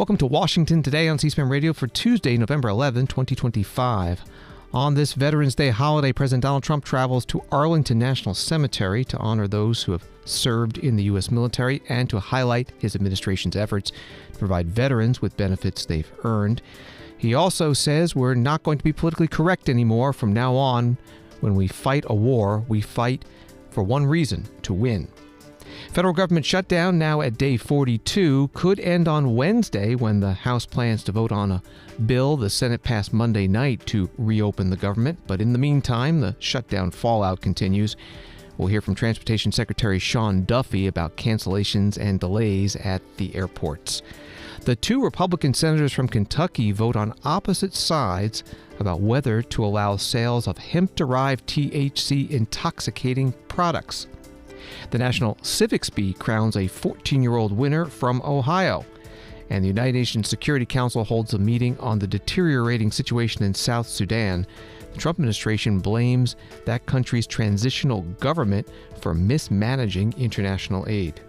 Welcome to Washington Today on C-SPAN Radio for Tuesday, November 11, 2025. On this Veterans Day holiday, President Donald Trump travels to Arlington National Cemetery to honor those who have served in the U.S. military and to highlight his administration's efforts to provide veterans with benefits they've earned. He also says we're not going to be politically correct anymore. From now on, when we fight a war, we fight for one reason: to win. Federal government shutdown now at day 42 could end on Wednesday when the House plans to vote on a bill the Senate passed Monday night to reopen the government. But in the meantime, the shutdown fallout continues. We'll hear from Transportation Secretary Sean Duffy about cancellations and delays at the airports. The two Republican senators from Kentucky vote on opposite sides about whether to allow sales of hemp-derived THC intoxicating products. The National Civics Bee crowns a 14-year-old winner from Ohio. And the United Nations Security Council holds a meeting on the deteriorating situation in South Sudan. The Trump administration blames that country's transitional government for mismanaging international aid.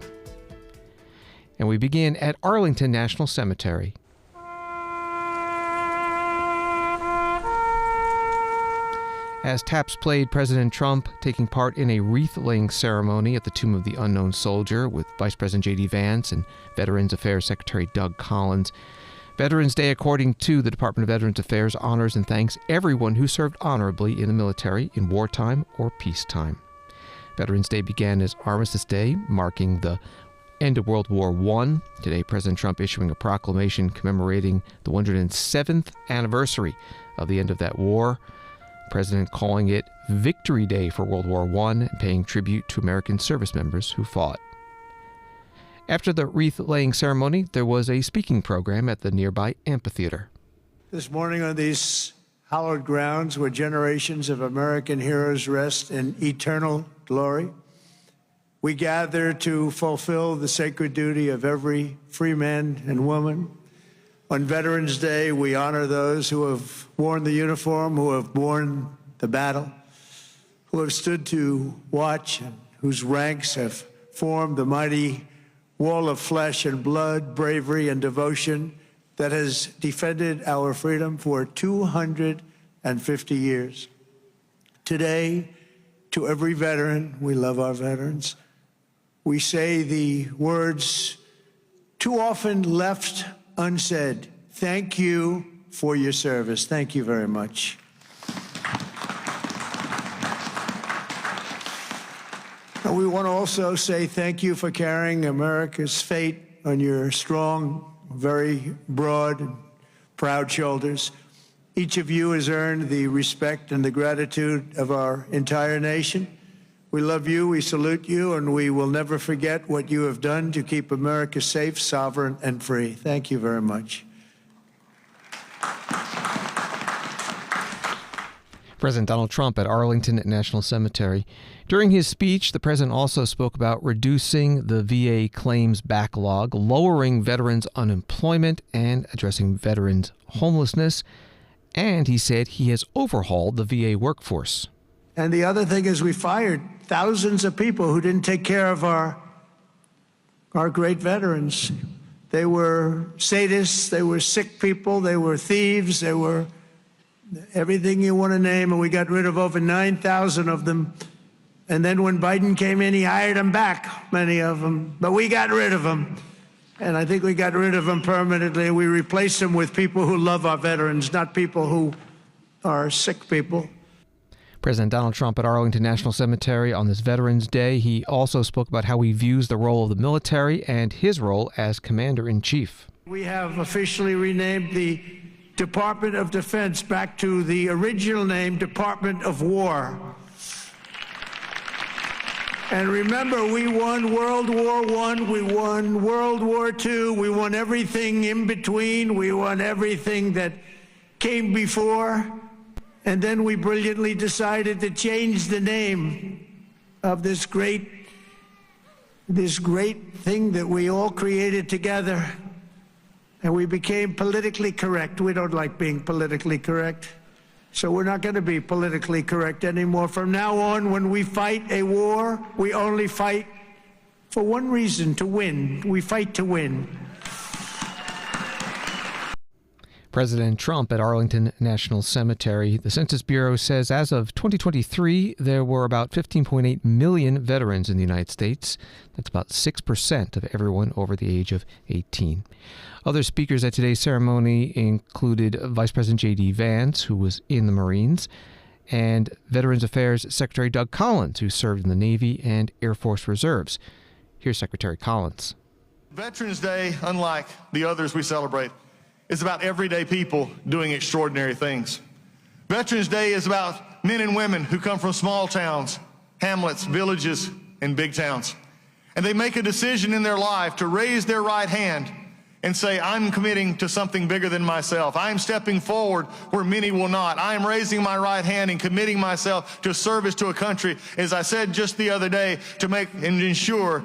And we begin at Arlington National Cemetery. As taps played, President Trump taking part in a wreath-laying ceremony at the Tomb of the Unknown Soldier with Vice President J.D. Vance and Veterans Affairs Secretary Doug Collins. Veterans Day, according to the Department of Veterans Affairs, honors and thanks everyone who served honorably in the military in wartime or peacetime. Veterans Day began as Armistice Day, marking the end of World War I. Today, President Trump issuing a proclamation commemorating the 107th anniversary of the end of that war. President calling it Victory Day for World War I and paying tribute to American service members who fought. After the wreath-laying ceremony, there was a speaking program at the nearby amphitheater. This morning on these hallowed grounds where generations of American heroes rest in eternal glory, we gather to fulfill the sacred duty of every free man and woman. On Veterans Day, we honor those who have worn the uniform, who have borne the battle, who have stood to watch, and whose ranks have formed the mighty wall of flesh and blood, bravery and devotion that has defended our freedom for 250 years. Today, to every veteran, we love our veterans, we say the words too often left unsaid: thank you for your service. Thank you very much. And we want to also say thank you for carrying America's fate on your strong, very broad and proud shoulders. Each of you has earned the respect and the gratitude of our entire nation. We love you, we salute you, and we will never forget what you have done to keep America safe, sovereign, and free. Thank you very much. President Donald Trump at Arlington National Cemetery. During his speech, the president also spoke about reducing the VA claims backlog, lowering veterans' unemployment, and addressing veterans' homelessness. And he said he has overhauled the VA workforce. And the other thing is we fired thousands of people who didn't take care of our great veterans. They were sadists, they were sick people, they were thieves, they were everything you want to name, and we got rid of over 9,000 of them. And then when Biden came in, he hired them back, many of them. But we got rid of them. And I think we got rid of them permanently. We replaced them with people who love our veterans, not people who are sick people. President Donald Trump at Arlington National Cemetery on this Veterans Day. He also spoke about how he views the role of the military and his role as Commander-in-Chief. We have officially renamed the Department of Defense back to the original name, Department of War. And remember, we won World War I, we won World War II, we won everything in between, we won everything that came before. And then we brilliantly decided to change the name of this great thing that we all created together. And we became politically correct. We don't like being politically correct. So we're not going to be politically correct anymore. From now on, when we fight a war, we only fight for one reason: to win. We fight to win. President Trump at Arlington National Cemetery. The Census Bureau says as of 2023, there were about 15.8 million veterans in the United States. That's about 6% of everyone over the age of 18. Other speakers at today's ceremony included Vice President J.D. Vance, who was in the Marines, and Veterans Affairs Secretary Doug Collins, who served in the Navy and Air Force Reserves. Here's Secretary Collins. Veterans Day, unlike the others we celebrate, is about everyday people doing extraordinary things. Veterans Day is about men and women who come from small towns, hamlets, villages, and big towns. And they make a decision in their life to raise their right hand and say, I'm committing to something bigger than myself. I am stepping forward where many will not. I am raising my right hand and committing myself to service to a country, as I said just the other day, to make and ensure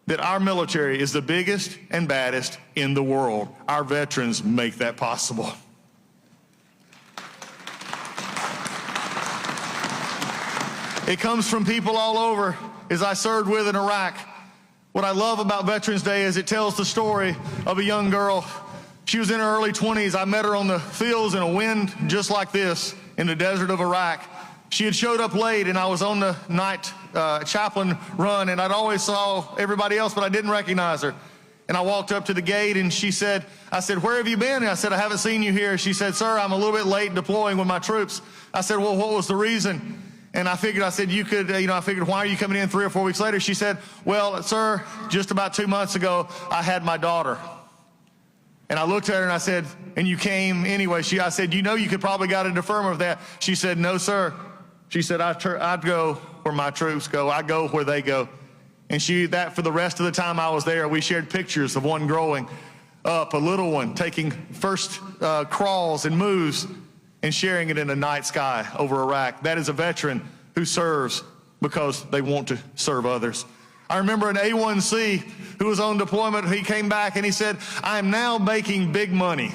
that our military is the biggest and baddest in the world. Our veterans make that possible. It comes from people all over, as I served with in Iraq. What I love about Veterans Day is it tells the story of a young girl. She was in her early 20s. I met her on the fields in a wind just like this in the desert of Iraq. She had showed up late, and I was on the night chaplain run, and I'd always saw everybody else, but I didn't recognize her. And I walked up to the gate, and I said, where have you been? And I said, I haven't seen you here. She said, sir, I'm a little bit late deploying with my troops. I said, well, what was the reason? And I said, you could, I figured, why are you coming in 3 or 4 weeks later? She said, well, sir, just about 2 months ago, I had my daughter. And I looked at her and I said, and you came anyway. I said, you could probably got a deferment of that. She said, no, sir. She said, I'd go where my troops go. I go where they go. And for the rest of the time I was there, we shared pictures of one growing up, a little one taking first crawls and moves and sharing it in the night sky over Iraq. That is a veteran who serves because they want to serve others. I remember an A1C who was on deployment. He came back and he said, I am now making big money.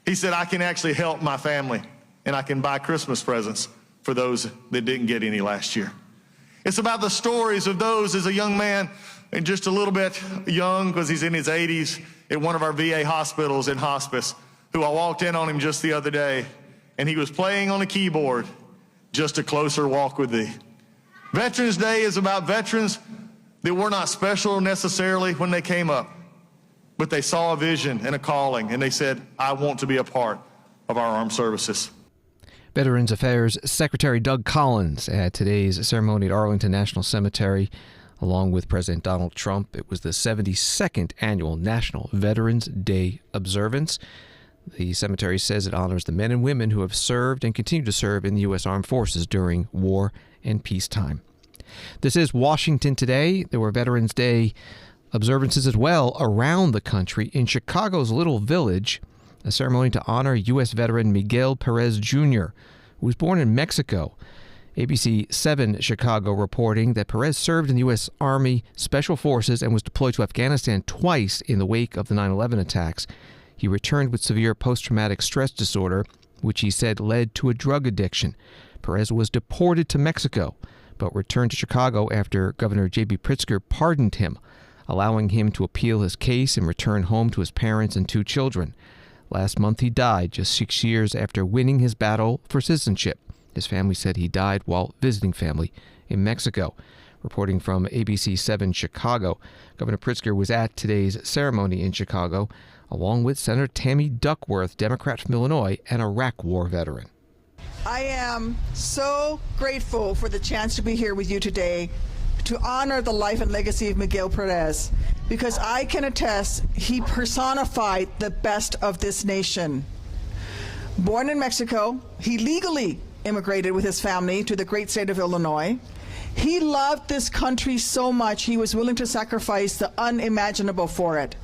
He said, I can actually help my family, and I can buy Christmas presents for those that didn't get any last year. It's about the stories of those as a young man, and just a little bit young because he's in his 80s, at one of our VA hospitals in hospice, who I walked in on him just the other day, and he was playing on a keyboard, Just a Closer Walk with Thee. Veterans Day is about veterans that were not special necessarily when they came up, but they saw a vision and a calling, and they said, I want to be a part of our armed services. Veterans Affairs Secretary Doug Collins at today's ceremony at Arlington National Cemetery, along with President Donald Trump. It was the 72nd annual National Veterans Day observance. The cemetery says it honors the men and women who have served and continue to serve in the U.S. Armed Forces during war and peacetime. This is Washington Today. There were Veterans Day observances as well around the country. In Chicago's Little Village, a ceremony to honor U.S. veteran Miguel Perez Jr., who was born in Mexico. ABC 7 Chicago reporting that Perez served in the U.S. Army Special Forces and was deployed to Afghanistan twice in the wake of the 9/11 attacks. He returned with severe post-traumatic stress disorder, which he said led to a drug addiction. Perez was deported to Mexico, but returned to Chicago after Governor J.B. Pritzker pardoned him, allowing him to appeal his case and return home to his parents and 2 children. Last month he died, just 6 years after winning his battle for citizenship. His family said he died while visiting family in Mexico. Reporting from ABC 7 Chicago, Governor Pritzker was at today's ceremony in Chicago, along with Senator Tammy Duckworth, Democrat from Illinois, an Iraq War veteran. I am so grateful for the chance to be here with you today to honor the life and legacy of Miguel Perez, because I can attest he personified the best of this nation. Born in Mexico, he legally immigrated with his family to the great state of Illinois. He loved this country so much he was willing to sacrifice the unimaginable for it,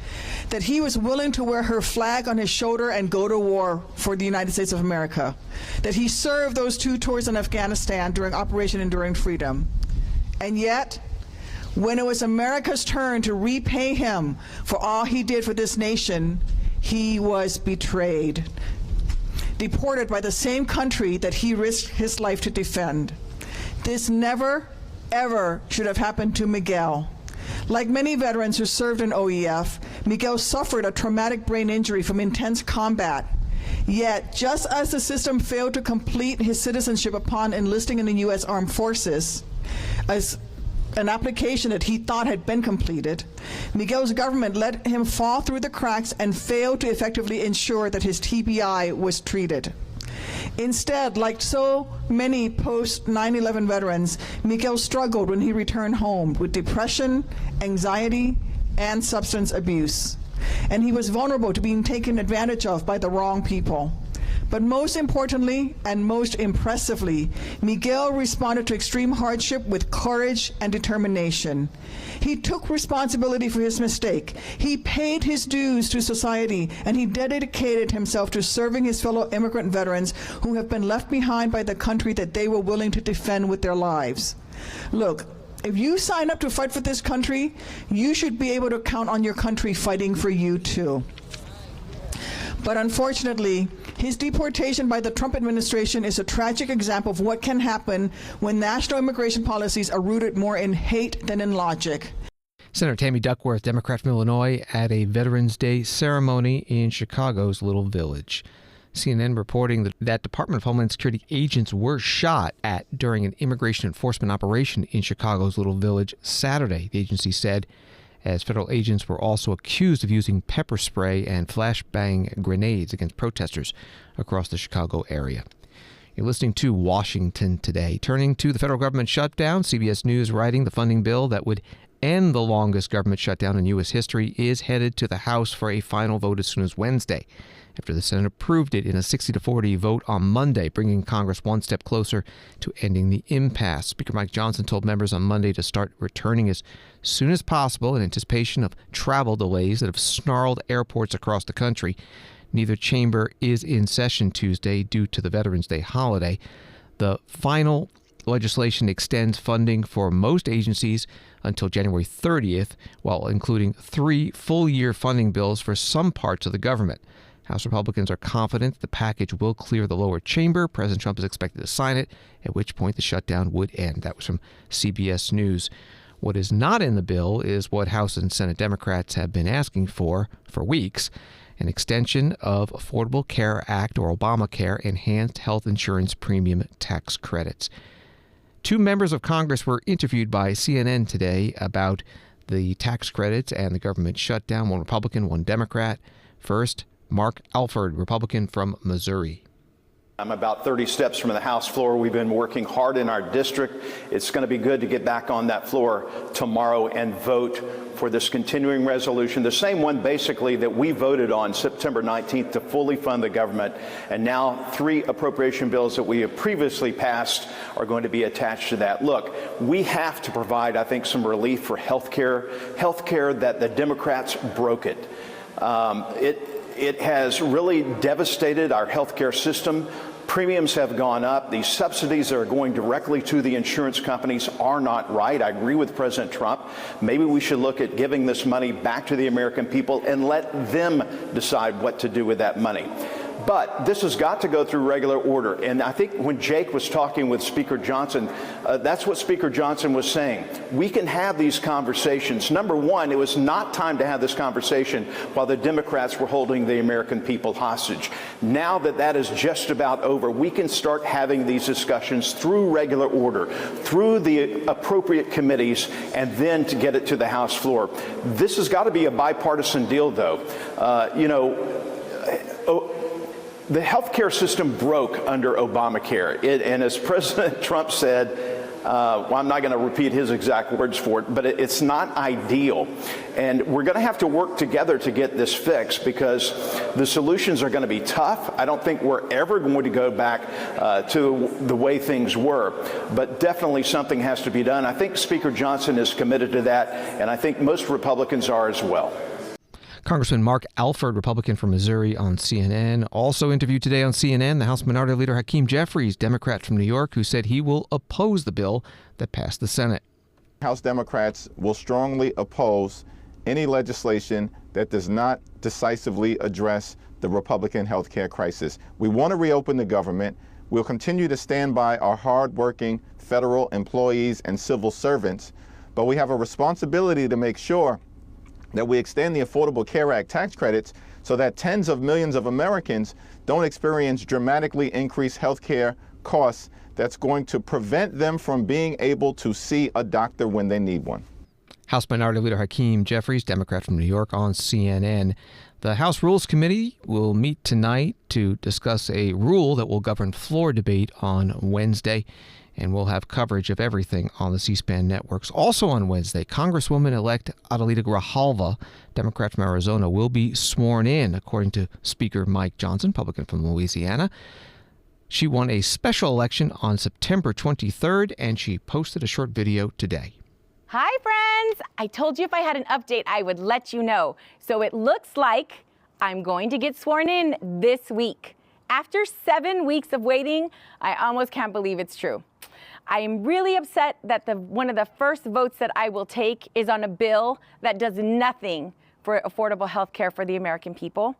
that he was willing to wear her flag on his shoulder and go to war for the United States of America, that he served those 2 tours in Afghanistan during Operation Enduring Freedom. And yet, when it was America's turn to repay him for all he did for this nation, he was betrayed, deported by the same country that he risked his life to defend. This never, ever should have happened to Miguel. Like many veterans who served in OEF, Miguel suffered a traumatic brain injury from intense combat. Yet, just as the system failed to complete his citizenship upon enlisting in the U.S. Armed Forces, as an application that he thought had been completed, Miguel's government let him fall through the cracks and failed to effectively ensure that his TBI was treated. Instead, like so many post-9/11 veterans, Miguel struggled when he returned home with depression, anxiety, and substance abuse. And he was vulnerable to being taken advantage of by the wrong people. But most importantly, and most impressively, Miguel responded to extreme hardship with courage and determination. He took responsibility for his mistake. He paid his dues to society, and he dedicated himself to serving his fellow immigrant veterans who have been left behind by the country that they were willing to defend with their lives. Look, if you sign up to fight for this country, you should be able to count on your country fighting for you too. But unfortunately, his deportation by the Trump administration is a tragic example of what can happen when national immigration policies are rooted more in hate than in logic. Senator Tammy Duckworth, Democrat from Illinois, at a Veterans Day ceremony in Chicago's Little Village. CNN reporting that Department of Homeland Security agents were shot at during an immigration enforcement operation in Chicago's Little Village Saturday, the agency said, as federal agents were also accused of using pepper spray and flashbang grenades against protesters across the Chicago area. You're listening to Washington Today. Turning to the federal government shutdown, CBS News writing the funding bill that would end the longest government shutdown in U.S. history is headed to the House for a final vote as soon as Wednesday, after the Senate approved it in a 60-40 vote on Monday, bringing Congress one step closer to ending the impasse. Speaker Mike Johnson told members on Monday to start returning as soon as possible in anticipation of travel delays that have snarled airports across the country. Neither chamber is in session Tuesday due to the Veterans Day holiday. The final legislation extends funding for most agencies until January 30th, while including 3 full-year funding bills for some parts of the government. House Republicans are confident the package will clear the lower chamber. President Trump is expected to sign it, at which point the shutdown would end. That was from CBS News. What is not in the bill is what House and Senate Democrats have been asking for weeks, an extension of Affordable Care Act, or Obamacare, enhanced health insurance premium tax credits. 2 members of Congress were interviewed by CNN today about the tax credits and the government shutdown, one Republican, one Democrat. First, Mark Alford, Republican from Missouri. I'm about 30 steps from the House floor. We've been working hard in our district. It's going to be good to get back on that floor tomorrow and vote for this continuing resolution, the same one basically that we voted on September 19th to fully fund the government. And now 3 appropriation bills that we have previously passed are going to be attached to that. Look, we have to provide, I think, some relief for health care that the Democrats broke it. It has really devastated our healthcare system. Premiums have gone up. These subsidies that are going directly to the insurance companies are not right. I agree with President Trump. Maybe we should look at giving this money back to the American people and let them decide what to do with that money. But this has got to go through regular order. And I think when Jake was talking with Speaker Johnson, that's what Speaker Johnson was saying. We can have these conversations. Number one, it was not time to have this conversation while the Democrats were holding the American people hostage. Now that that is just about over, we can start having these discussions through regular order, through the appropriate committees, and then to get it to the House floor. This has got to be a bipartisan deal, though. The healthcare system broke under Obamacare. And as President Trump said, well, I'm not going to repeat his exact words for it, but it's not ideal. And we're going to have to work together to get this fixed because the solutions are going to be tough. I don't think we're ever going to go back to the way things were, but definitely something has to be done. I think Speaker Johnson is committed to that, and I think most Republicans are as well. Congressman Mark Alford, Republican from Missouri, on CNN. Also interviewed today on CNN, the House Minority Leader Hakeem Jeffries, Democrat from New York, who said he will oppose the bill that passed the Senate. House Democrats will strongly oppose any legislation that does not decisively address the Republican health care crisis. We want to reopen the government. We'll continue to stand by our hardworking federal employees and civil servants, but we have a responsibility to make sure that we extend the Affordable Care Act tax credits so that tens of millions of Americans don't experience dramatically increased health care costs that's going to prevent them from being able to see a doctor when they need one. House Minority Leader Hakeem Jeffries, Democrat from New York, on CNN. The House Rules Committee will meet tonight to discuss a rule that will govern floor debate on Wednesday, and we'll have coverage of everything on the C-SPAN networks. Also on Wednesday, Congresswoman-elect Adelita Grijalva, Democrat from Arizona, will be sworn in, according to Speaker Mike Johnson, Republican from Louisiana. She won a special election on September 23rd, and she posted a short video today. Hi, friends. I told you if I had an update, I would let you know. So it looks like I'm going to get sworn in this week. After 7 weeks of waiting, I almost can't believe it's true. I am really upset that one of the first votes that I will take is on a bill that does nothing for affordable health care for the American people.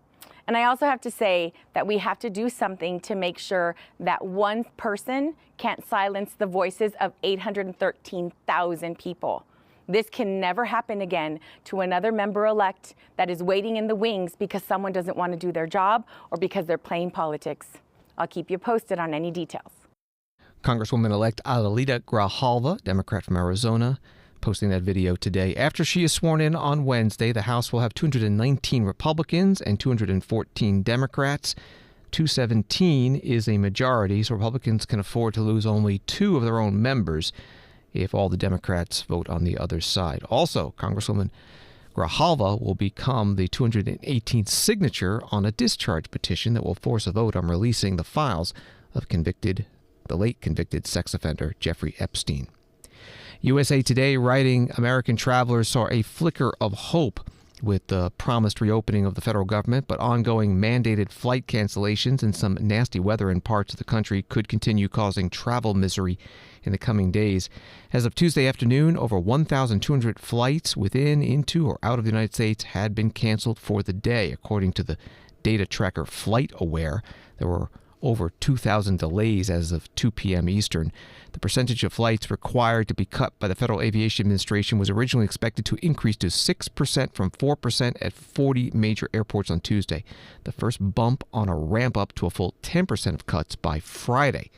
And I also have to say that we have to do something to make sure that one person can't silence the voices of 813,000 people. This can never happen again to another member-elect that is waiting in the wings because someone doesn't want to do their job or because they're playing politics. I'll keep you posted on any details. Congresswoman-elect Adelita Grijalva, Democrat from Arizona, posting that video today. After she is sworn in on Wednesday, the House will have 219 Republicans and 214 Democrats. 217 is a majority, so Republicans can afford to lose only 2 of their own members if all the Democrats vote on the other side. Also, Congresswoman Grijalva will become the 218th signature on a discharge petition that will force a vote on releasing the files of the late convicted sex offender Jeffrey Epstein. USA Today writing, American travelers saw a flicker of hope with the promised reopening of the federal government, but ongoing mandated flight cancellations and some nasty weather in parts of the country could continue causing travel misery in the coming days. As of Tuesday afternoon, over 1,200 flights within, into, or out of the United States had been canceled for the day, according to the data tracker FlightAware. There were over 2,000 delays as of 2 p.m. Eastern. The percentage of flights required to be cut by the Federal Aviation Administration was originally expected to increase to 6% from 4% at 40 major airports on Tuesday, the first bump on a ramp up to a full 10% of cuts by Friday.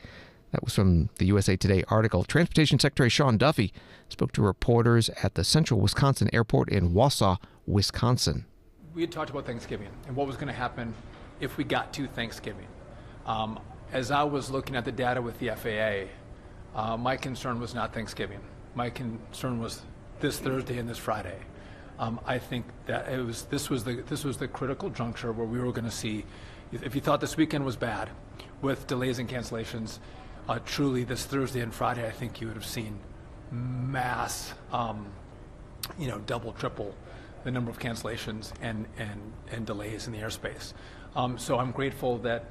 That was from the USA Today article. Transportation Secretary Sean Duffy spoke to reporters at the Central Wisconsin Airport in Wausau, Wisconsin. We had talked about Thanksgiving and what was going to happen if we got to Thanksgiving. As I was looking at the data with the FAA, my concern was not Thanksgiving. My concern was this Thursday and this Friday. I think that this was the critical juncture where we were going to see, if you thought this weekend was bad with delays and cancellations, truly this Thursday and Friday, I think you would have seen mass, double, triple the number of cancellations and delays in the airspace. So I'm grateful that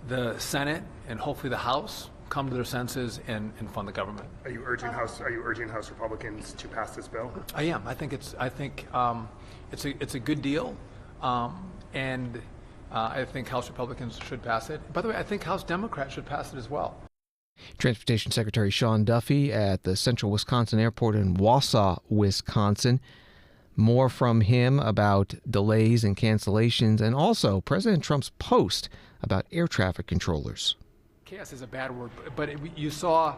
the Senate and hopefully the House come to their senses and fund the government. Are you urging House Republicans to pass this bill? I am. I think it's a good deal, and I think House Republicans should pass it. By the way, I think House Democrats should pass it as well. Transportation Secretary Sean Duffy at the Central Wisconsin Airport in Wausau, Wisconsin. More from him about delays and cancellations, and also President Trump's post about air traffic controllers. Chaos is a bad word, but you saw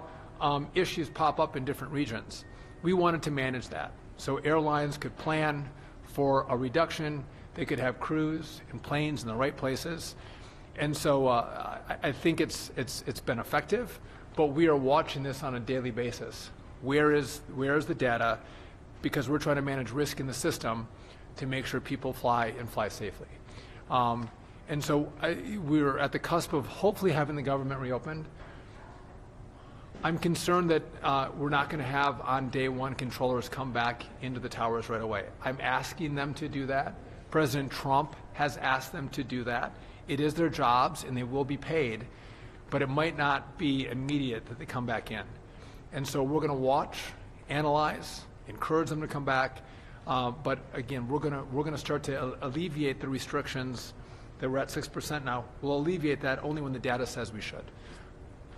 issues pop up in different regions. We wanted to manage that, so airlines could plan for a reduction. They could have crews and planes in the right places, and so I think it's been effective. But we are watching this on a daily basis. Where is the data? Because we're trying to manage risk in the system to make sure people fly and fly safely. And so we're at the cusp of hopefully having the government reopened. I'm concerned that we're not going to have on day one controllers come back into the towers right away. I'm asking them to do that. President Trump has asked them to do that. It is their jobs and they will be paid, but it might not be immediate that they come back in. And so we're going to watch, analyze, encourage them to come back, but again, we're going to start to alleviate the restrictions that we're at 6% now. We'll alleviate that only when the data says we should.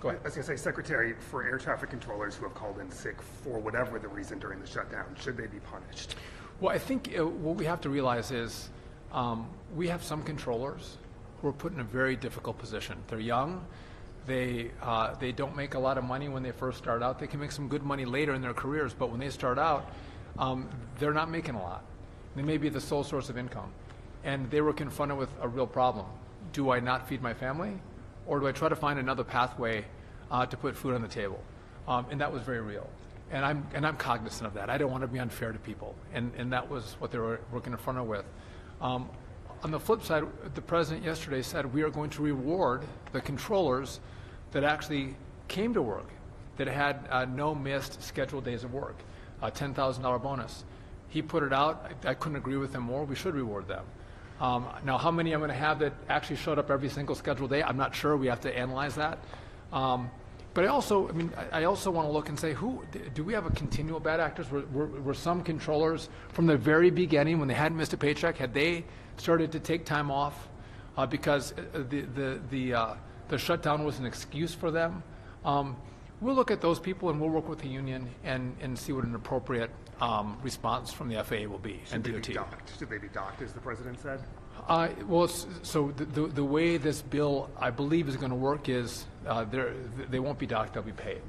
Go ahead. I was going to say, Secretary, for air traffic controllers who have called in sick for whatever the reason during the shutdown, should they be punished? Well, I think what we have to realize is we have some controllers who are put in a very difficult position. They're young. They don't make a lot of money when they first start out. They can make some good money later in their careers, but when they start out, they're not making a lot. They may be the sole source of income. And they were confronted with a real problem. Do I not feed my family? Or do I try to find another pathway to put food on the table? And that was very real. And I'm cognizant of that. I don't want to be unfair to people. And that was what they were confronted with. On the flip side, the president yesterday said we are going to reward the controllers that actually came to work, that had no missed scheduled days of work, a $10,000 bonus. He put it out. I couldn't agree with him more. We should reward them. Now, how many I'm going to have that actually showed up every single scheduled day, I'm not sure. We have to analyze that. But I also want to look and say, do we have a continual bad actors? Were some controllers from the very beginning, when they hadn't missed a paycheck, had they started to take time off because the shutdown was an excuse for them? We'll look at those people and we'll work with the union and see what an appropriate response from the FAA will be and DOT. Should they be docked, as the president said? Well, so the way this bill, I believe, is going to work is they won't be docked, they'll be paid.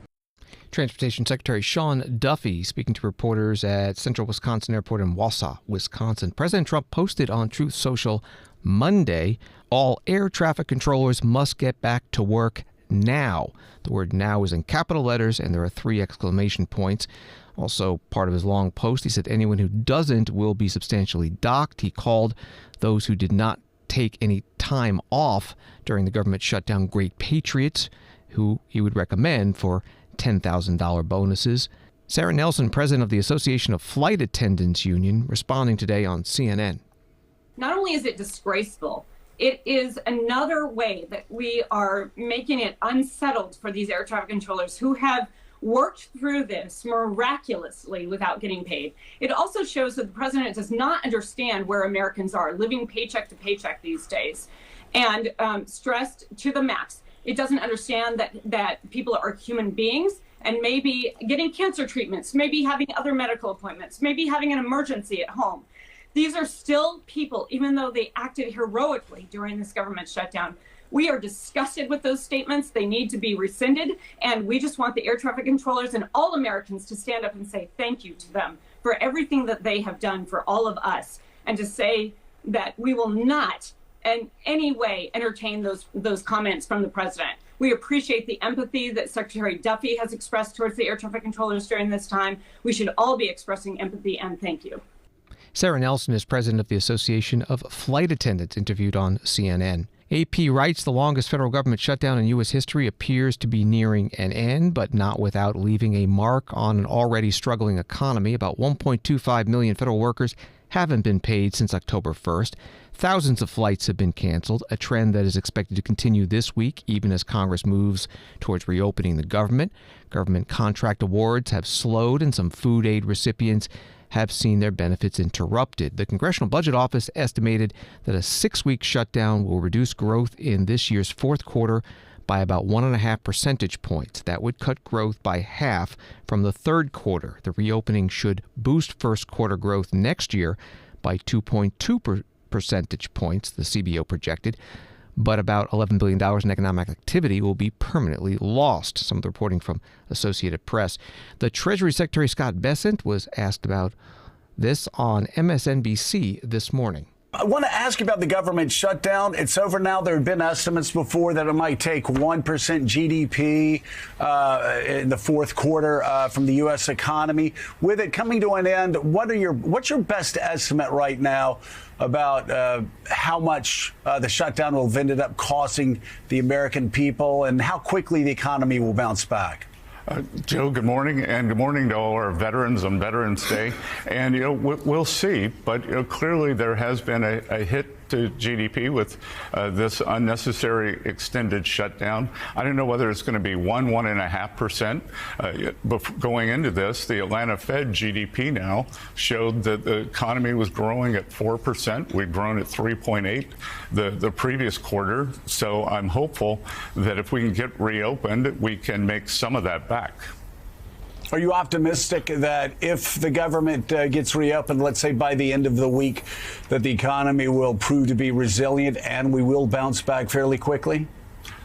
Transportation Secretary Sean Duffy speaking to reporters at Central Wisconsin Airport in Wausau, Wisconsin. President Trump posted on Truth Social Monday, all air traffic controllers must get back to work now. The word now is in capital letters, and there are 3 exclamation points. Also, part of his long post, he said anyone who doesn't will be substantially docked. He called those who did not take any time off during the government shutdown great patriots, who he would recommend for $10,000 bonuses. Sarah Nelson, president of the Association of Flight Attendants Union, responding today on CNN. Not only is it disgraceful, it is another way that we are making it unsettled for these air traffic controllers who have worked through this miraculously without getting paid. It also shows that the president does not understand where Americans are living paycheck to paycheck these days and stressed to the max. It doesn't understand that people are human beings and maybe getting cancer treatments, maybe having other medical appointments, maybe having an emergency at home. These are still people, even though they acted heroically during this government shutdown. We are disgusted with those statements. They need to be rescinded. And we just want the air traffic controllers and all Americans to stand up and say thank you to them for everything that they have done for all of us, and to say that we will not in any way entertain those comments from the president. We appreciate the empathy that Secretary Duffy has expressed towards the air traffic controllers during this time. We should all be expressing empathy and thank you. Sarah Nelson is president of the Association of Flight Attendants, interviewed on CNN. AP writes the longest federal government shutdown in U.S. history appears to be nearing an end, but not without leaving a mark on an already struggling economy. About 1.25 million federal workers haven't been paid since October 1st. Thousands of flights have been canceled, a trend that is expected to continue this week, even as Congress moves towards reopening the government. Government contract awards have slowed, and some food aid recipients have seen their benefits interrupted. The Congressional Budget Office estimated that a 6-week shutdown will reduce growth in this year's fourth quarter by about 1.5 percentage points. That would cut growth by half from the third quarter. The reopening should boost first quarter growth next year by 2.2 percentage points, the CBO projected. But about $11 billion in economic activity will be permanently lost. Some of the reporting from Associated Press. The Treasury Secretary Scott Bessent was asked about this on MSNBC this morning. I want to ask you about the government shutdown. It's over now. There have been estimates before that it might take 1% GDP in the fourth quarter from the U.S. economy. With it coming to an end, what's your best estimate right now about how much the shutdown will have ended up costing the American people and how quickly the economy will bounce back? Joe, good morning, and good morning to all our veterans on Veterans Day. And, we'll see, but clearly there has been a hit to GDP with this unnecessary extended shutdown. I don't know whether it's going to be 1.5%. Going into this, the Atlanta Fed GDP now showed that the economy was growing at 4%. We'd grown at 3.8% the previous quarter. So I'm hopeful that if we can get reopened, we can make some of that back. Are you optimistic that if the government gets reopened, let's say by the end of the week, that the economy will prove to be resilient and we will bounce back fairly quickly?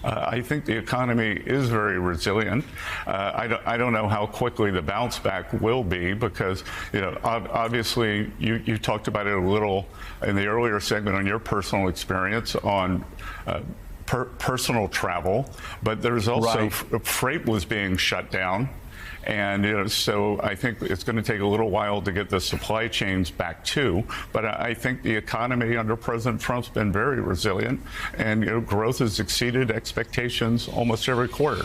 I think the economy is very resilient. I don't know how quickly the bounce back will be because, obviously you talked about it a little in the earlier segment on your personal experience on personal travel, but there's also freight was being shut down. And so I think it's going to take a little while to get the supply chains back too. But I think the economy under President Trump's been very resilient, and growth has exceeded expectations almost every quarter.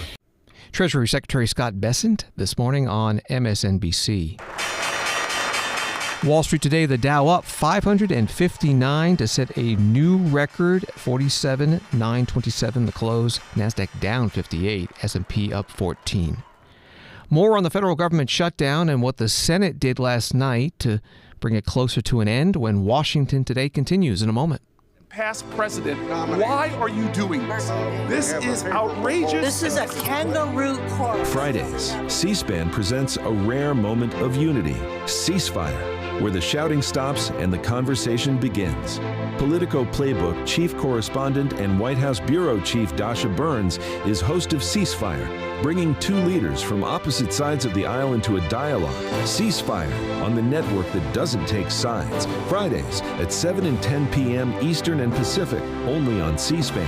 Treasury Secretary Scott Bessent this morning on MSNBC. Wall Street today, the Dow up 559 to set a new record, 47,927 the close. NASDAQ down 58, S&P up 14. More on the federal government shutdown and what the Senate did last night to bring it closer to an end when Washington today continues in a moment. Past president, why are you doing this? This is outrageous. This is a kangaroo court. Fridays, C-SPAN presents a rare moment of unity, Ceasefire, where the shouting stops and the conversation begins. Politico Playbook Chief Correspondent and White House Bureau Chief Dasha Burns is host of Ceasefire, bringing two leaders from opposite sides of the aisle into a dialogue. Ceasefire on the network that doesn't take sides. Fridays at 7 and 10 p.m. Eastern and Pacific, only on C-SPAN.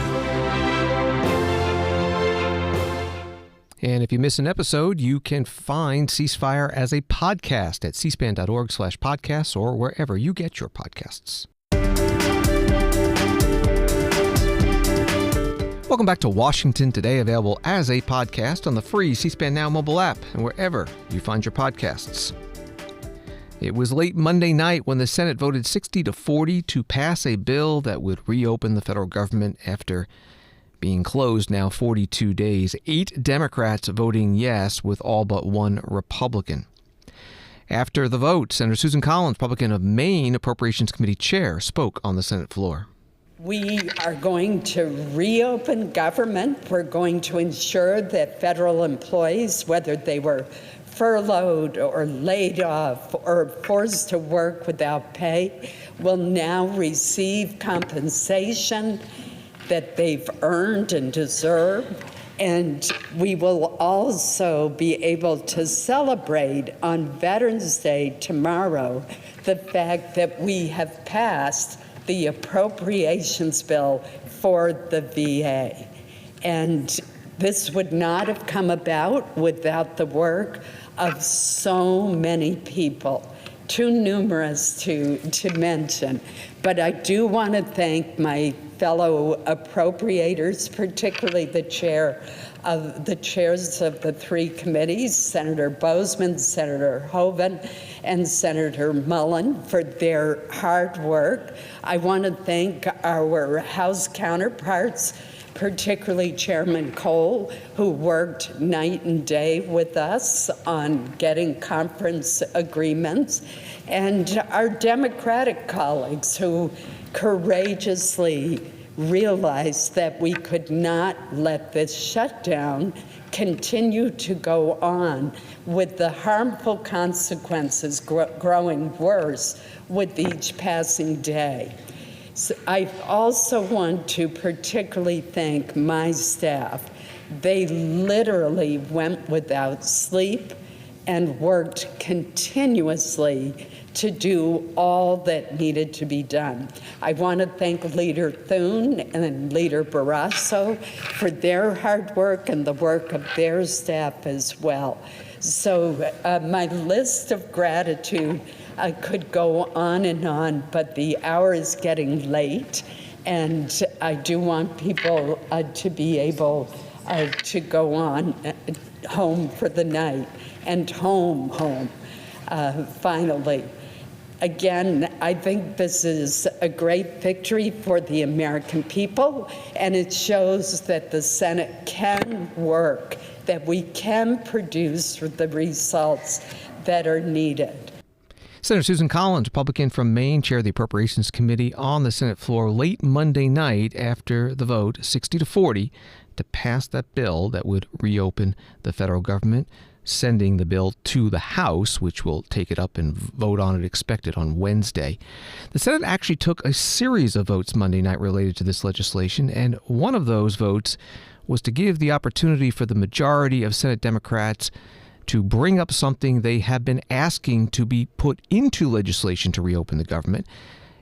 And if you miss an episode, you can find Ceasefire as a podcast at cspan.org/podcasts or wherever you get your podcasts. Welcome back to Washington Today, available as a podcast on the free C-SPAN Now mobile app and wherever you find your podcasts. It was late Monday night when the Senate voted 60-40 to pass a bill that would reopen the federal government after being closed now 42 days. 8 Democrats voting yes, with all but 1 Republican. After the vote, Senator Susan Collins, Republican of Maine, Appropriations Committee Chair, spoke on the Senate floor. We are going to reopen government. We're going to ensure that federal employees, whether they were furloughed or laid off or forced to work without pay, will now receive compensation that they've earned and deserve. And we will also be able to celebrate on Veterans Day tomorrow the fact that we have passed the appropriations bill for the VA. And this would not have come about without the work of so many people, too numerous to mention. But I do want to thank my fellow appropriators, particularly the chairs of the 3 committees, Senator Bozeman, Senator Hoeven, and Senator Mullen, for their hard work. I want to thank our House counterparts, particularly Chairman Cole, who worked night and day with us on getting conference agreements, and our Democratic colleagues who courageously realized that we could not let this shutdown continue to go on with the harmful consequences growing worse with each passing day. So I also want to particularly thank my staff. They literally went without sleep and worked continuously to do all that needed to be done. I want to thank Leader Thune and Leader Barrasso for their hard work and the work of their staff as well. So my list of gratitude could go on, but the hour is getting late, and I do want people to be able to go on home for the night and home, finally. Again, I think this is a great victory for the American people, and it shows that the Senate can work, that we can produce the results that are needed. Senator Susan Collins, Republican from Maine, chaired the Appropriations Committee on the Senate floor late Monday night after the vote, 60-40, to pass that bill that would reopen the federal government. sending the bill to the House, which will take it up and vote on it expected on Wednesday. The Senate actually took a series of votes Monday night related to this legislation, and one of those votes was to give the opportunity for the majority of Senate Democrats to bring up something they have been asking to be put into legislation to reopen the government,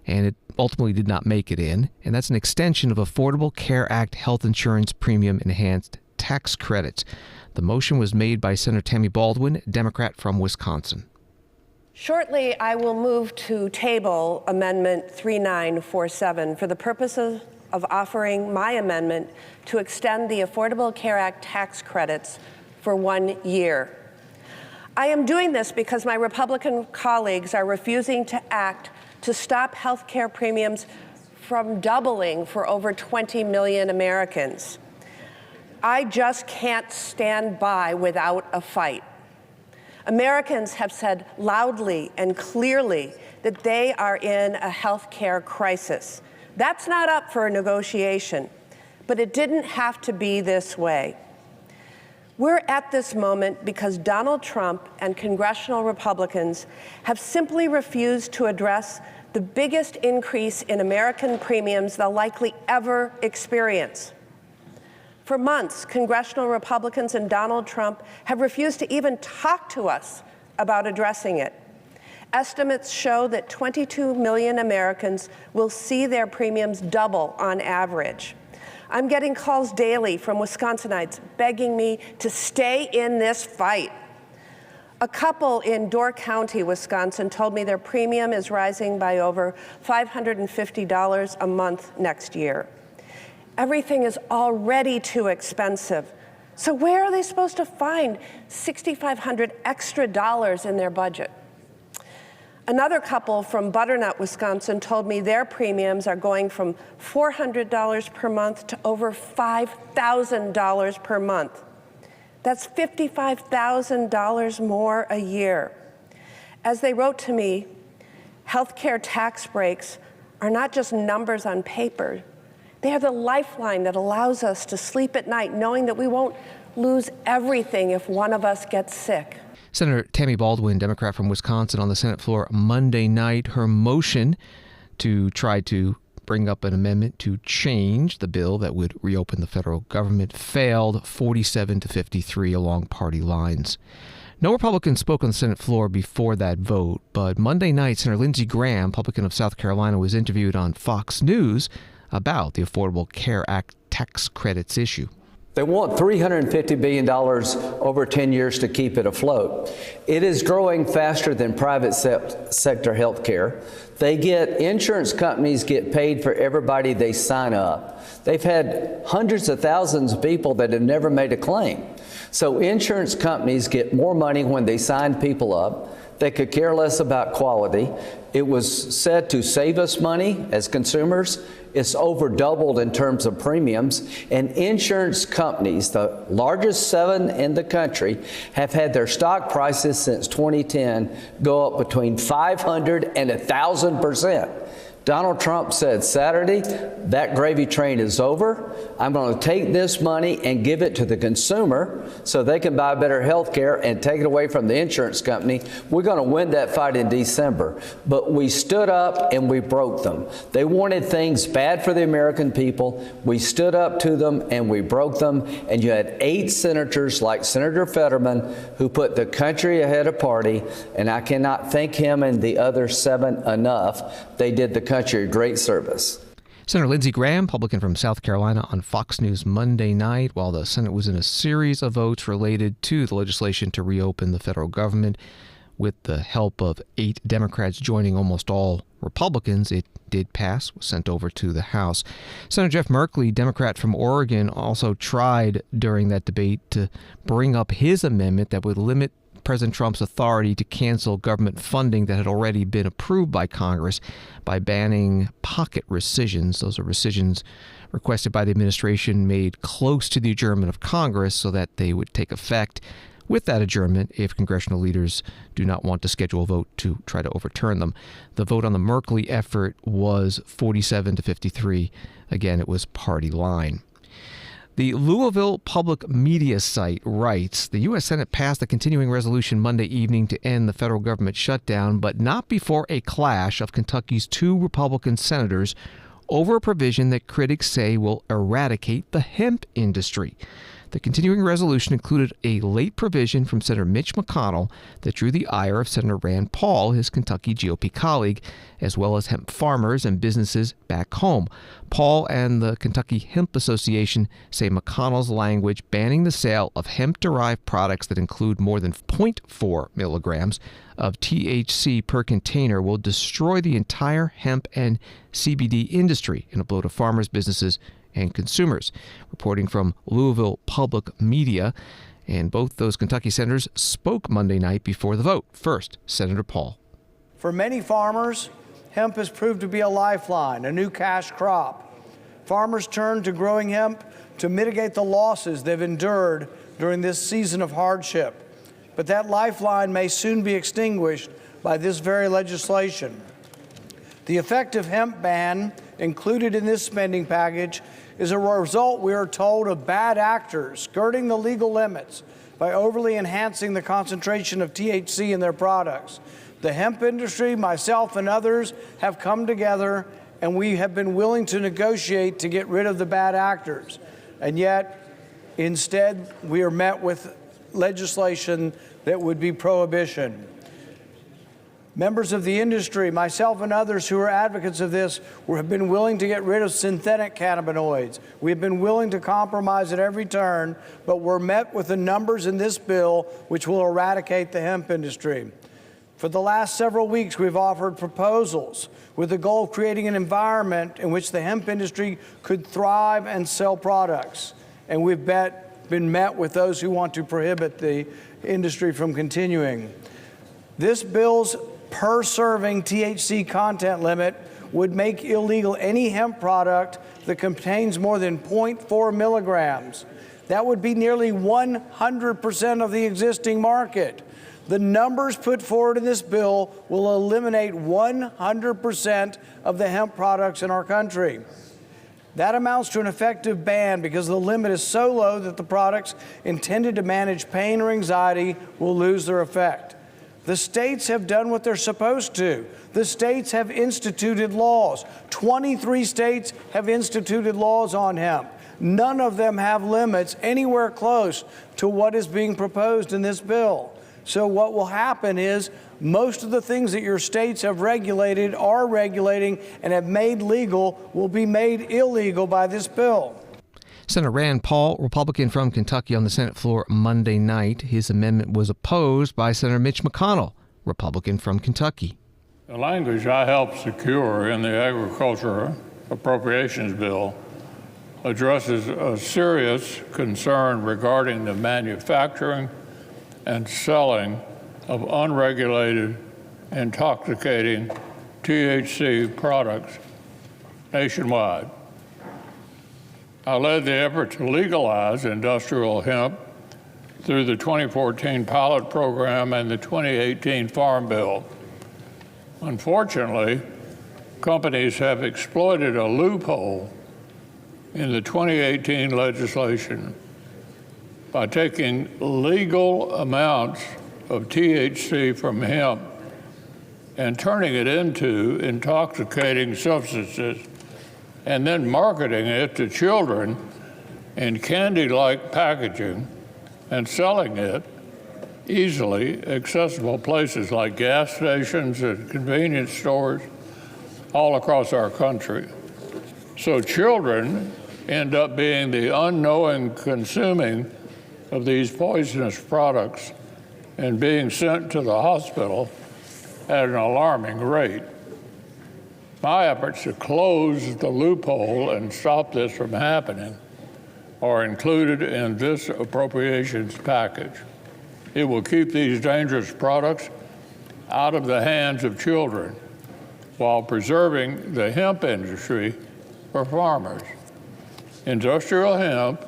and it ultimately did not make it in, and that's an extension of Affordable Care Act health insurance premium enhanced tax credits. The motion was made by Senator Tammy Baldwin, Democrat from Wisconsin. Shortly, I will move to table Amendment 3947 for the purposes of offering my amendment to extend the Affordable Care Act tax credits for 1 year. I am doing this because my Republican colleagues are refusing to act to stop health care premiums from doubling for over 20 million Americans. I just can't stand by without a fight. Americans have said loudly and clearly that they are in a health care crisis. That's not up for a negotiation, but it didn't have to be this way. We're at this moment because Donald Trump and congressional Republicans have simply refused to address the biggest increase in American premiums they'll likely ever experience. For months, congressional Republicans and Donald Trump have refused to even talk to us about addressing it. Estimates show that 22 million Americans will see their premiums double on average. I'm getting calls daily from Wisconsinites begging me to stay in this fight. A couple in Door County, Wisconsin, told me their premium is rising by over $550 a month next year. Everything is already too expensive. So where are they supposed to find $6,500 extra in their budget? Another couple from Butternut, Wisconsin, told me their premiums are going from $400 per month to over $5,000 per month. That's $55,000 more a year. As they wrote to me, healthcare tax breaks are not just numbers on paper. They are the lifeline that allows us to sleep at night knowing that we won't lose everything if one of us gets sick. Senator Tammy Baldwin, Democrat from Wisconsin, on the Senate floor Monday night. Her motion to try to bring up an amendment to change the bill that would reopen the federal government failed 47-53 along party lines. No Republicans spoke on the Senate floor before that vote, but Monday night, Senator Lindsey Graham, Republican of South Carolina, was interviewed on Fox News about the Affordable Care Act tax credits issue. They want $350 billion over 10 years to keep it afloat. It is growing faster than private sector health care. Insurance companies get paid for everybody they sign up. They've had hundreds of thousands of people that have never made a claim. So insurance companies get more money when they sign people up. They could care less about quality. It was said to save us money as consumers. It's over doubled in terms of premiums. And insurance companies, the largest 7 in the country, have had their stock prices since 2010 go up between 500 and 1,000%. Donald Trump said Saturday, that gravy train is over. I'm going to take this money and give it to the consumer so they can buy better health care and take it away from the insurance company. We're going to win that fight in December. But we stood up and we broke them. They wanted things bad for the American people. We stood up to them and we broke them. And you had 8 senators like Senator Fetterman who put the country ahead of party. And I cannot thank him and the other 7 enough. They did the country a great service. Senator Lindsey Graham, Republican from South Carolina, on Fox News Monday night, while the Senate was in a series of votes related to the legislation to reopen the federal government. With the help of 8 Democrats joining almost all Republicans, it did pass, was sent over to the House. Senator Jeff Merkley, Democrat from Oregon, also tried during that debate to bring up his amendment that would limit President Trump's authority to cancel government funding that had already been approved by Congress by banning pocket rescissions. Those are rescissions requested by the administration made close to the adjournment of Congress so that they would take effect with that adjournment if congressional leaders do not want to schedule a vote to try to overturn them. The vote on the Merkley effort was 47-53. Again, it was party line. The Louisville Public Media site writes, the U.S. Senate passed a continuing resolution Monday evening to end the federal government shutdown, but not before a clash of Kentucky's two Republican senators over a provision that critics say will eradicate the hemp industry. The continuing resolution included a late provision from Senator Mitch McConnell that drew the ire of Senator Rand Paul, his Kentucky GOP colleague, as well as hemp farmers and businesses back home. Paul and the Kentucky Hemp Association say McConnell's language banning the sale of hemp-derived products that include more than 0.4 milligrams of THC per container will destroy the entire hemp and CBD industry in a blow to farmers, businesses, and consumers. Reporting from Louisville Public Media, and both those Kentucky senators spoke Monday night before the vote. First, Senator Paul. For many farmers, hemp has proved to be a lifeline, a new cash crop. Farmers turn to growing hemp to mitigate the losses they've endured during this season of hardship. But that lifeline may soon be extinguished by this very legislation. The effective hemp ban included in this spending package is a result, we are told, of bad actors skirting the legal limits by overly enhancing the concentration of THC in their products. The hemp industry, myself and others, have come together and we have been willing to negotiate to get rid of the bad actors. And yet, instead, we are met with legislation that would be prohibition. Members of the industry, myself and others who are advocates of this, have been willing to get rid of synthetic cannabinoids. We've been willing to compromise at every turn, but we're met with the numbers in this bill which will eradicate the hemp industry. For the last several weeks, we've offered proposals with the goal of creating an environment in which the hemp industry could thrive and sell products. And we've been met with those who want to prohibit the industry from continuing. This bill's per-serving THC content limit would make illegal any hemp product that contains more than 0.4 milligrams. That would be nearly 100% of the existing market. The numbers put forward in this bill will eliminate 100% of the hemp products in our country. That amounts to an effective ban because the limit is so low that the products intended to manage pain or anxiety will lose their effect. The states have done what they're supposed to. The states have instituted laws. 23 states have instituted laws on hemp. None of them have limits anywhere close to what is being proposed in this bill. So what will happen is most of the things that your states have regulated, are regulating, and have made legal will be made illegal by this bill. Senator Rand Paul, Republican from Kentucky, on the Senate floor Monday night. His amendment was opposed by Senator Mitch McConnell, Republican from Kentucky. The language I helped secure in the Agriculture Appropriations Bill addresses a serious concern regarding the manufacturing and selling of unregulated, intoxicating THC products nationwide. I led the effort to legalize industrial hemp through the 2014 pilot program and the 2018 Farm Bill. Unfortunately, companies have exploited a loophole in the 2018 legislation by taking legal amounts of THC from hemp and turning it into intoxicating substances and then marketing it to children in candy-like packaging and selling it easily accessible places like gas stations and convenience stores all across our country. So children end up being the unknowing consuming of these poisonous products and being sent to the hospital at an alarming rate. My efforts to close the loophole and stop this from happening are included in this appropriations package. It will keep these dangerous products out of the hands of children while preserving the hemp industry for farmers. Industrial hemp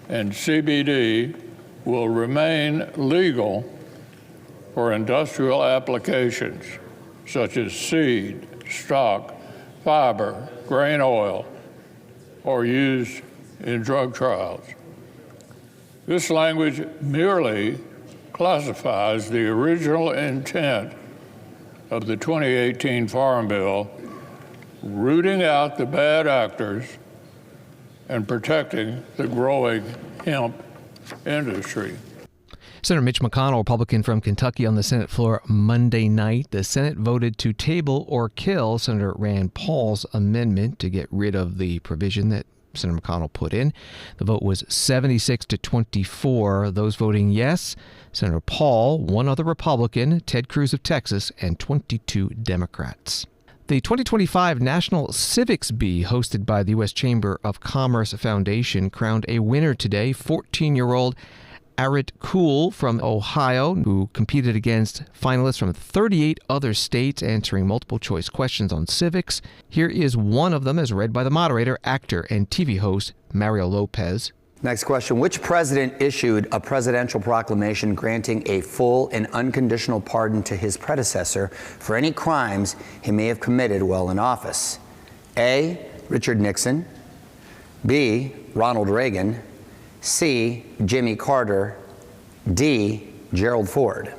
and CBD will remain legal for industrial applications such as seed, stock, fiber, grain oil, or used in drug trials. This language merely classifies the original intent of the 2018 Farm Bill, rooting out the bad actors and protecting the growing hemp industry. Senator Mitch McConnell, Republican from Kentucky, on the Senate floor Monday night. The Senate voted to table or kill Senator Rand Paul's amendment to get rid of the provision that Senator McConnell put in. The vote was 76 to 24. Those voting yes: Senator Paul, one other Republican, Ted Cruz of Texas, and 22 Democrats. The 2025 National Civics Bee, hosted by the U.S. Chamber of Commerce Foundation, crowned a winner today, 14-year-old Arit Kuhl from Ohio, who competed against finalists from 38 other states, answering multiple choice questions on civics. Here is one of them, as read by the moderator, actor and TV host Mario Lopez. Next question. Which president issued a presidential proclamation granting a full and unconditional pardon to his predecessor for any crimes he may have committed while in office? A. Richard Nixon. B. Ronald Reagan. C. Jimmy Carter. D. Gerald Ford.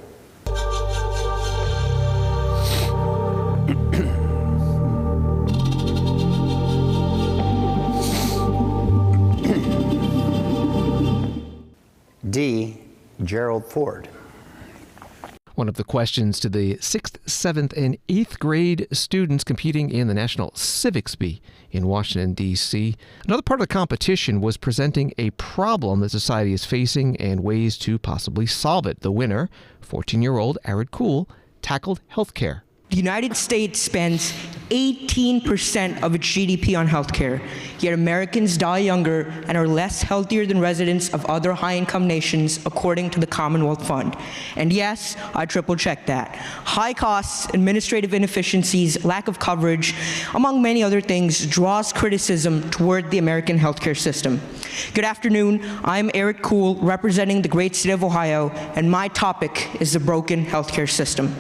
D. Gerald Ford. One of the questions to the 6th, 7th, and 8th grade students competing in the National Civics Bee in Washington, D.C. Another part of the competition was presenting a problem that society is facing and ways to possibly solve it. The winner, 14-year-old Arit Kuhl, tackled healthcare. The United States spends 18% of its GDP on healthcare, yet Americans die younger and are less healthier than residents of other high-income nations, according to the Commonwealth Fund. And yes, I triple-checked that. High costs, administrative inefficiencies, lack of coverage, among many other things, draws criticism toward the American healthcare system. Good afternoon. I'm Arit Kuhl, representing the great state of Ohio, and my topic is the broken healthcare system.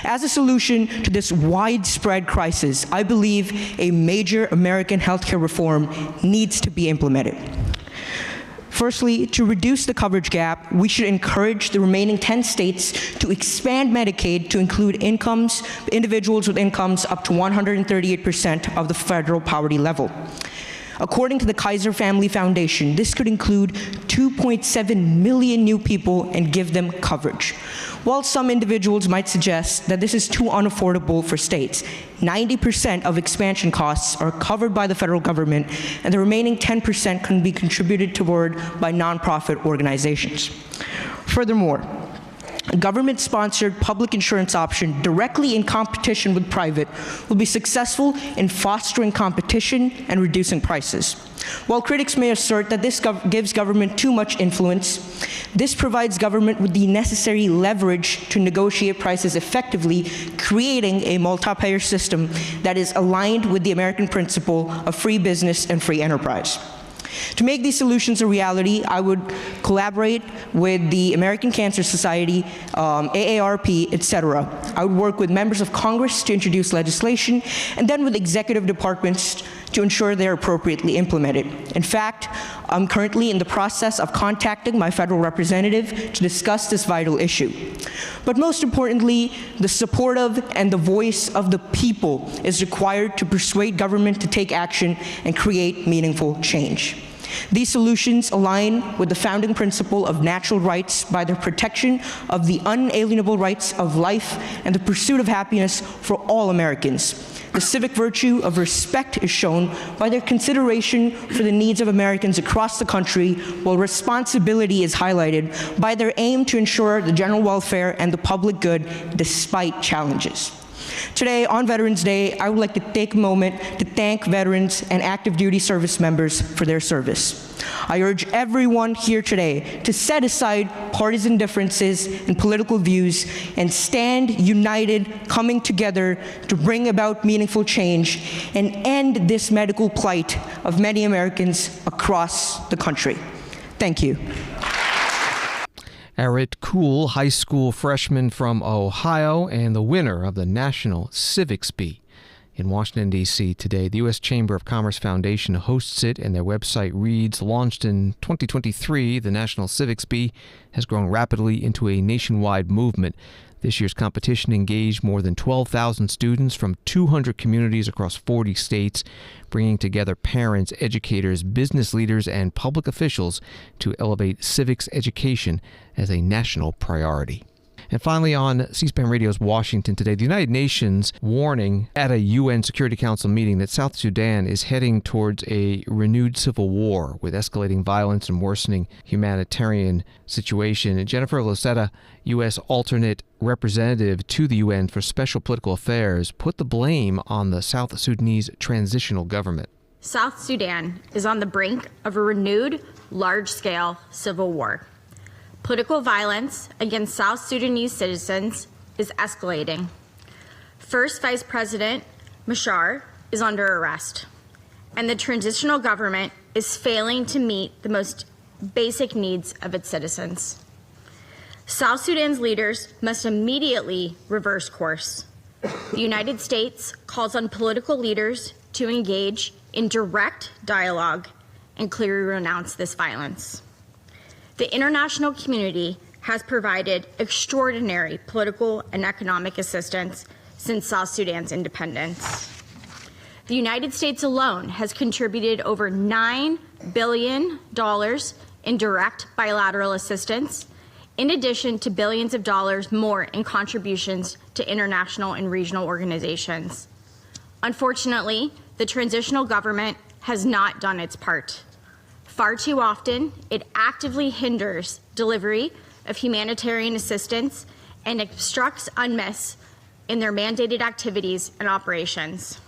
As a solution to this widespread crisis, I believe a major American healthcare reform needs to be implemented. Firstly, to reduce the coverage gap, we should encourage the remaining 10 states to expand Medicaid to include individuals with incomes up to 138% of the federal poverty level. According to the Kaiser Family Foundation, this could include 2.7 million new people and give them coverage. While some individuals might suggest that this is too unaffordable for states, 90% of expansion costs are covered by the federal government, and the remaining 10% can be contributed toward by nonprofit organizations. Furthermore, a government-sponsored public insurance option directly in competition with private will be successful in fostering competition and reducing prices. While critics may assert that this gives government too much influence, this provides government with the necessary leverage to negotiate prices effectively, creating a multi-payer system that is aligned with the American principle of free business and free enterprise. To make these solutions a reality, I would collaborate with the American Cancer Society, AARP, etc. I would work with members of Congress to introduce legislation, and then with executive departments to ensure they're appropriately implemented. In fact, I'm currently in the process of contacting my federal representative to discuss this vital issue. But most importantly, the support of and the voice of the people is required to persuade government to take action and create meaningful change. These solutions align with the founding principle of natural rights by the protection of the unalienable rights of life and the pursuit of happiness for all Americans. The civic virtue of respect is shown by their consideration for the needs of Americans across the country, while responsibility is highlighted by their aim to ensure the general welfare and the public good despite challenges. Today, on Veterans Day, I would like to take a moment to thank veterans and active duty service members for their service. I urge everyone here today to set aside partisan differences and political views and stand united, coming together to bring about meaningful change and end this medical plight of many Americans across the country. Thank you. Arit Kuhl, high school freshman from Ohio, and the winner of the National Civics Bee. in Washington, D.C. today. The U.S. Chamber of Commerce Foundation hosts it, and their website reads, launched in 2023, the National Civics Bee has grown rapidly into a nationwide movement. This year's competition engaged more than 12,000 students from 200 communities across 40 states, bringing together parents, educators, business leaders, and public officials to elevate civics education as a national priority. And finally, on C-SPAN Radio's Washington Today, the United Nations warning at a UN Security Council meeting that South Sudan is heading towards a renewed civil war with escalating violence and worsening humanitarian situation. And Jennifer Losetta, U.S. alternate representative to the UN for Special Political Affairs, put the blame on the South Sudanese transitional government. South Sudan is on the brink of a renewed, large-scale civil war. Political violence against South Sudanese citizens is escalating. First Vice President Machar is under arrest, and the transitional government is failing to meet the most basic needs of its citizens. South Sudan's leaders must immediately reverse course. The United States calls on political leaders to engage in direct dialogue and clearly renounce this violence. The international community has provided extraordinary political and economic assistance since South Sudan's independence. The United States alone has contributed over $9 billion in direct bilateral assistance, in addition to billions of dollars more in contributions to international and regional organizations. Unfortunately, the transitional government has not done its part. Far too often, it actively hinders delivery of humanitarian assistance and obstructs UNMISS in their mandated activities and operations.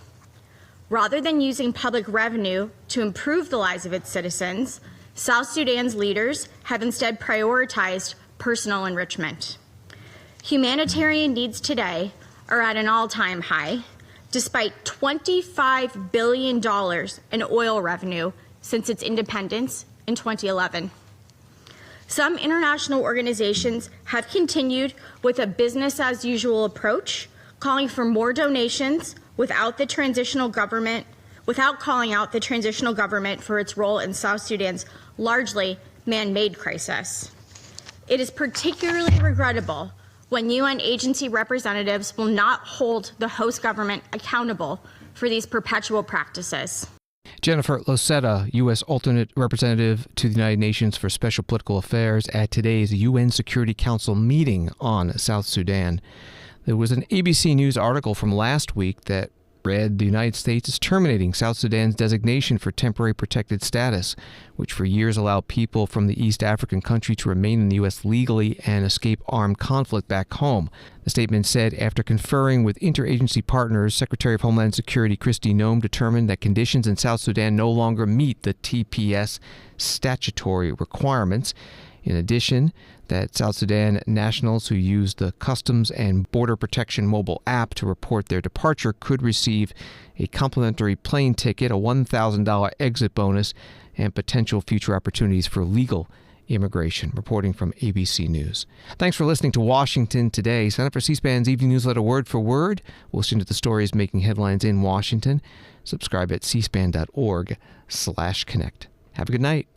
Rather than using public revenue to improve the lives of its citizens, South Sudan's leaders have instead prioritized personal enrichment. Humanitarian needs today are at an all-time high, despite $25 billion in oil revenue since its independence in 2011. Some international organizations have continued with a business-as-usual approach, calling for more donations without calling out the transitional government for its role in South Sudan's largely man-made crisis. It is particularly regrettable when UN agency representatives will not hold the host government accountable for these perpetual practices. Jennifer Losetta, U.S. alternate representative to the United Nations for Special Political Affairs at today's UN Security Council meeting on South Sudan. There was an ABC News article from last week that read, the United States is terminating South Sudan's designation for temporary protected status, which for years allowed people from the East African country to remain in the U.S. legally and escape armed conflict back home. The statement said, after conferring with interagency partners, Secretary of Homeland Security Kristi Noem determined that conditions in South Sudan no longer meet the TPS statutory requirements. In addition, that South Sudan nationals who use the Customs and Border Protection mobile app to report their departure could receive a complimentary plane ticket, a $1,000 exit bonus, and potential future opportunities for legal immigration. Reporting from ABC News. Thanks for listening to Washington Today. Sign up for C-SPAN's evening newsletter word for word. We'll listen to the stories making headlines in Washington. Subscribe at cspan.org/connect. Have a good night.